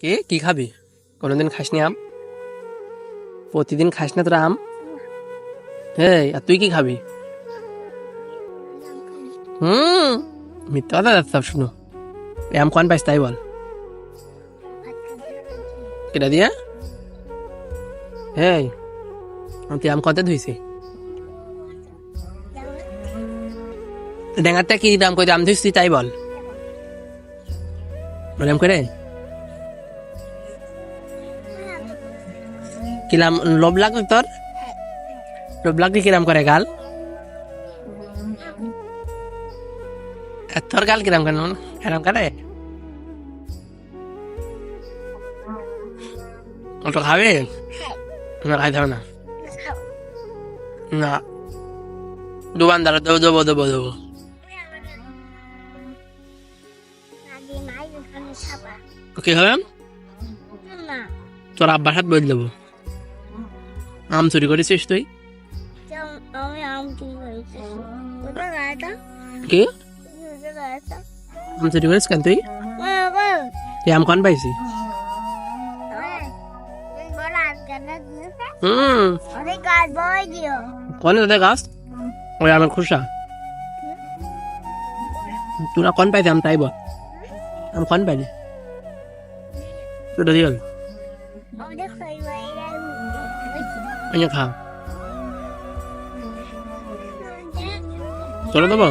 কি খাবি? কোনোদিন খাসনি আম? প্রতিদিন খাস না তোরা আম? এই আর তুই কি খাবি? মিথ্যা কথা যাচ্ছে শুনো। এই আম কোন পাইস তাই বল। কেটা দিয়া? এই তুই আম কত ধুইছি? ডেঙ্গারটা কি দাম কই আম ধুইছি তাই বল। ওরম করে কিলাম লোভ লাগলো তোর? লোভ লাগলে কিরাম করে গাল? তোর গাল কিরাম কেন এরম করে? ওটা খাবে না? খাইতে হবে না। না দোকানদার দেবো দেবো দেবো। কি হবে? তোর আব্বার হাত বলে দেবো। আম চুরি করেছিস তুই? কি আম চুরি করিস কেন তুই? তুই আম কোন পাইছি? কোন দাদা গাছ? ওই আমার খুশা তোরা কোন পাইছি আম তাই বল। আম কোন পাইলি? তোটা দিয়ে খা তোরা দেবো।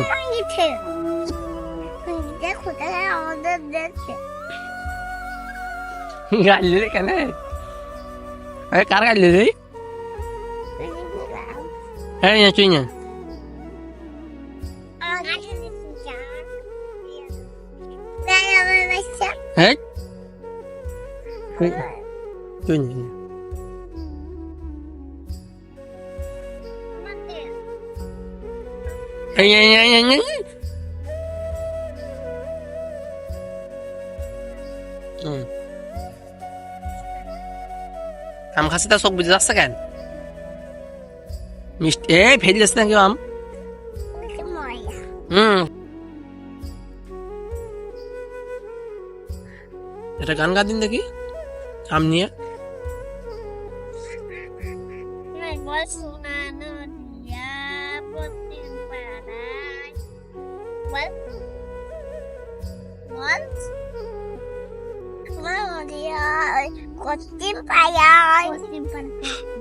গাইলি রে কেন? কার গাইলি রে? হ্যাঁ তুই না হ্যাঁ তুই না আম খাসি তা চোখ বুঝে যাচ্ছে কেন? মিষ্টি ফেলে যাচ্ছে না কেউ আম? এটা গান গা দিন দেখি আম নিয়ে। Kostim payah.